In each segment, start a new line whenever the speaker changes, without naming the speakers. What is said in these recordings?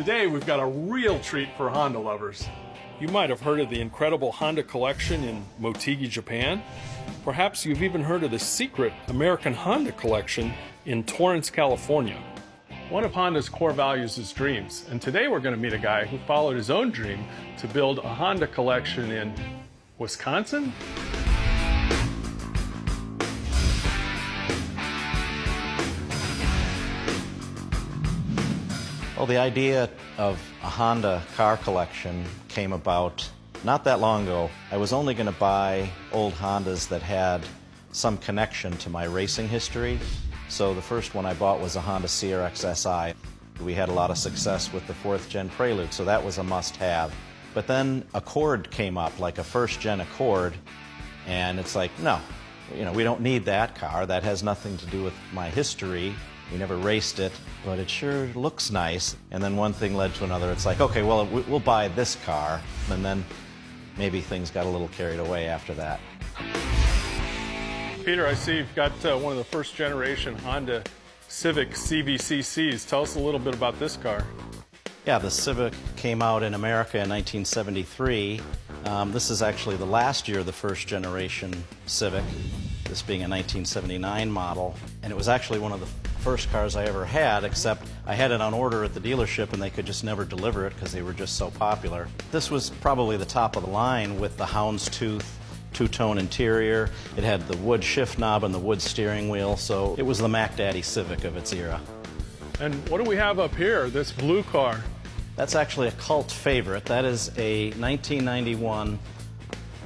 Today we've got a real treat for Honda lovers. You might have heard of the incredible Honda collection in Motegi, Japan. Perhaps you've even heard of the secret American Honda collection in Torrance, California. One of Honda's core values is dreams, and today we're going to meet a guy who followed his own dream to build a Honda collection in Wisconsin?
Well, the idea of a Honda car collection came about not that long ago. I was only going to buy old Hondas that had some connection to my racing history. So the first one I bought was a Honda CRX SI. We had a lot of success with the 4th Gen Prelude, so that was a must-have. But then Accord came up, like a 1st Gen Accord, and it's like, no, we don't need that car. That has nothing to do with my history. We never raced it, but it sure looks nice. And then one thing led to another. It's like, okay, well, we'll buy this car. And then maybe things got a little carried away after that.
Peter, I see you've got one of the first generation Honda Civic CVCCs. Tell us a little bit about this car.
Yeah, the Civic came out in America in 1973. This is actually the last year of the first generation Civic, this being a 1979 model. And it was actually one of the first cars I ever had, except I had it on order at the dealership and they could just never deliver it because they were just so popular. This was probably the top of the line with the houndstooth two-tone interior. It had the wood shift knob and the wood steering wheel, so it was the Mac Daddy Civic of its era.
And what do we have up here, this blue car?
That's actually a cult favorite. That is a 1991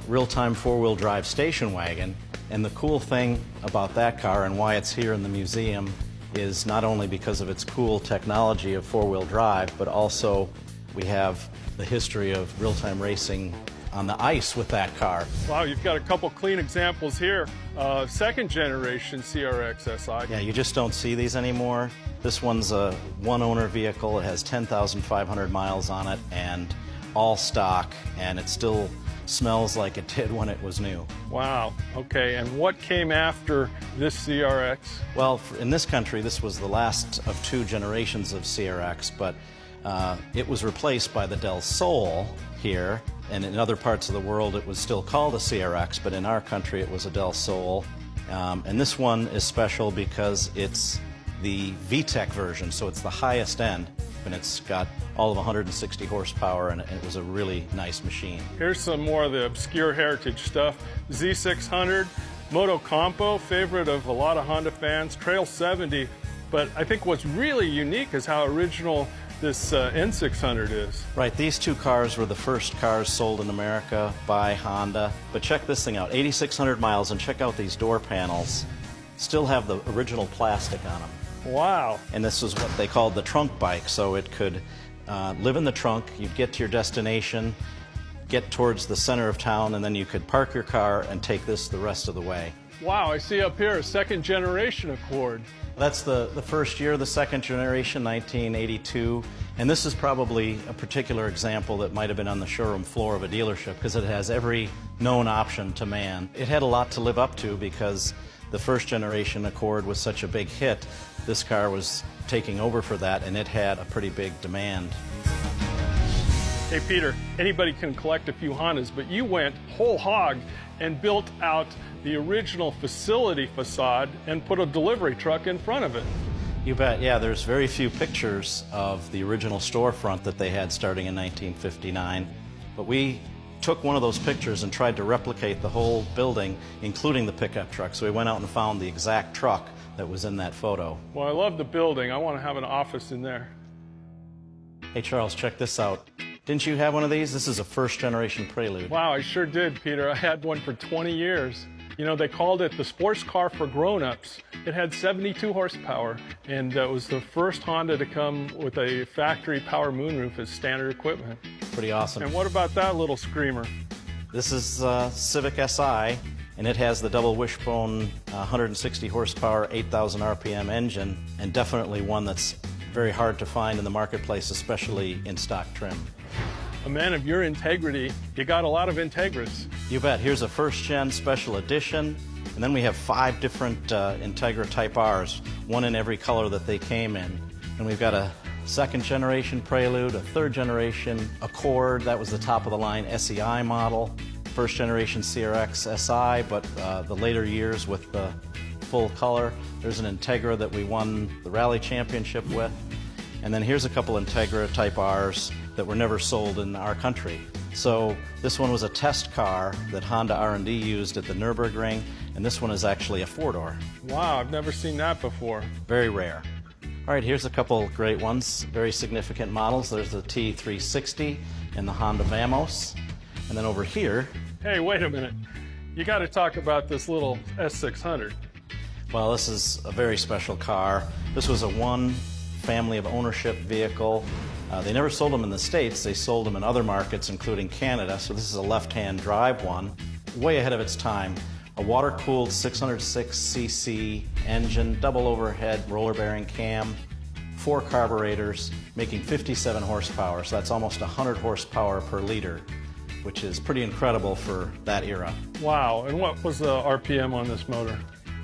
real-time four-wheel drive station wagon. And the cool thing about that car and why it's here in the museum is not only because of its cool technology of four-wheel drive, but also we have the history of real-time racing on the ice with that car.
Wow, you've got a couple clean examples here. 2nd generation CRX SI.
Yeah, you just don't see these anymore. This one's a one-owner vehicle. It has 10,500 miles on it and all stock, and it still smells like it did when it was new.
Wow, okay, and what came after this CRX?
Well, in this country, this was the last of 2 generations of CRX, but it was replaced by the Del Sol here, and in other parts of the world it was still called a CRX, but in our country it was a Del Sol. And this one is special because it's the VTEC version, so it's the highest end, and it's got all of 160 horsepower, and it was a really nice machine.
Here's some more of the obscure heritage stuff. Z600, Moto Compo, favorite of a lot of Honda fans, Trail 70, but I think what's really unique is how original this N600 is.
Right, these 2 cars were the first cars sold in America by Honda, but check this thing out, 8,600 miles, and check out these door panels. Still have the original plastic on them.
Wow.
And this was what they called the trunk bike, so it could live in the trunk, you'd get to your destination, get towards the center of town, and then you could park your car and take this the rest of the way.
Wow, I see up here a 2nd generation Accord.
That's the first year of the 2nd generation, 1982, and this is probably a particular example that might have been on the showroom floor of a dealership because it has every known option to man. It had a lot to live up to because the 1st generation Accord was such a big hit. This car was taking over for that, and it had a pretty big demand.
Hey Peter, anybody can collect a few Hondas, but you went whole hog and built out the original facility facade and put a delivery truck in front of it.
You bet, yeah, there's very few pictures of the original storefront that they had starting in 1959, but we took one of those pictures and tried to replicate the whole building, including the pickup truck. So we went out and found the exact truck that was in that photo.
Well, I love the building. I want to have an office in there.
Hey Charles, check this out. Didn't you have one of these? This is a 1st generation Prelude.
Wow, I sure did, Peter. I had one for 20 years. You know, they called it the sports car for grown-ups. It had 72 horsepower, and it was the first Honda to come with a factory power moonroof as standard equipment.
Pretty awesome.
And what about that little screamer?
This is Civic SI, and it has the double wishbone 160 horsepower, 8,000 RPM engine, and definitely one that's very hard to find in the marketplace, especially in stock trim.
A man of your integrity, you got a lot of Integras.
You bet. Here's a 1st gen special edition, and then we have 5 different Integra Type Rs, one in every color that they came in. And we've got a second generation Prelude, a third generation Accord, that was the top of the line SEI model, first generation CRX SI, but the later years with the full color. There's an Integra that we won the rally championship with. And then here's a couple Integra Type Rs that were never sold in our country. So this one was a test car that Honda R&D used at the Nürburgring, and this one is actually a four-door.
Wow, I've never seen that before.
Very rare. All right, here's a couple great ones, very significant models. There's the T360 and the Honda Vamos. And then over here...
Hey, wait a minute. You got to talk about this little S600.
Well, this is a very special car. This was a one family of ownership vehicle. They never sold them in the States. They sold them in other markets, including Canada. So this is a left-hand drive one, way ahead of its time. A water-cooled 606cc engine, double overhead roller bearing cam, 4 carburetors, making 57 horsepower. So that's almost 100 horsepower per liter, which is pretty incredible for that era.
Wow, and what was the RPM on this motor?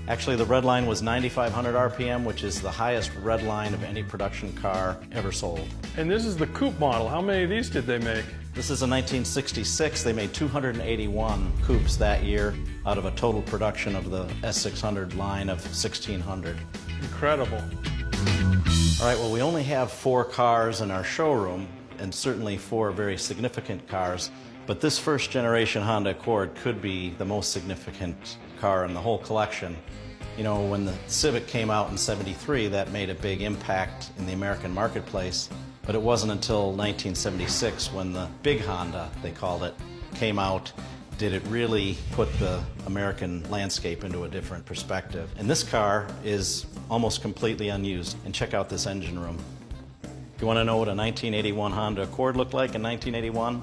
Actually, the red line was 9,500 RPM, which is the highest red line of any production car ever sold.
And this is the coupe model. How many of these did they make?
This is a 1966. They made 281 coupes that year out of a total production of the S600 line of 1,600.
Incredible.
All right, well, we only have 4 cars in our showroom, and certainly 4 very significant cars, but this first generation Honda Accord could be the most significant car in the whole collection. You know, when the Civic came out in '73, that made a big impact in the American marketplace, but it wasn't until 1976 when the big Honda, they called it, came out, did it really put the American landscape into a different perspective. And this car is almost completely unused. And check out this engine room. You want to know what a 1981 Honda Accord looked like in 1981?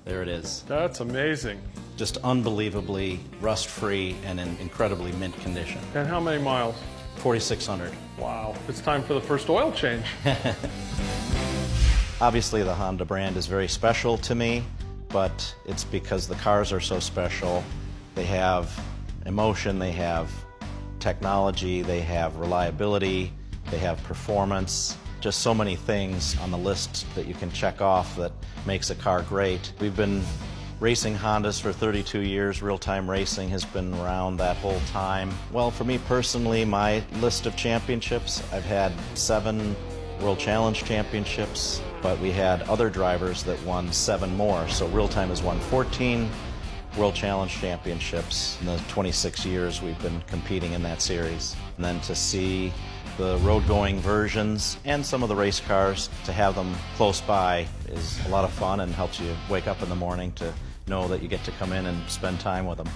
There it is.
That's amazing.
Just unbelievably rust-free and in incredibly mint condition.
And how many miles?
4,600.
Wow, it's time for the first oil change.
Obviously, the Honda brand is very special to me, but it's because the cars are so special. They have emotion, they have technology, they have reliability, they have performance. Just so many things on the list that you can check off that makes a car great. We've been racing Hondas for 32 years. Real-time racing has been around that whole time. Well, for me personally, my list of championships, I've had 7 World Challenge championships, but we had other drivers that won 7 more. So Real-time has won 14 World Challenge championships in the 26 years we've been competing in that series. And then to see the road-going versions and some of the race cars, to have them close by is a lot of fun and helps you wake up in the morning to know that you get to come in and spend time with them.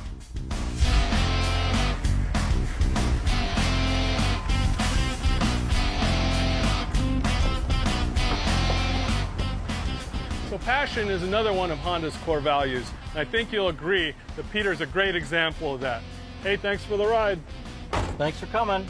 So passion is another one of Honda's core values. And I think you'll agree that Peter's a great example of that. Hey, thanks for the ride.
Thanks for coming.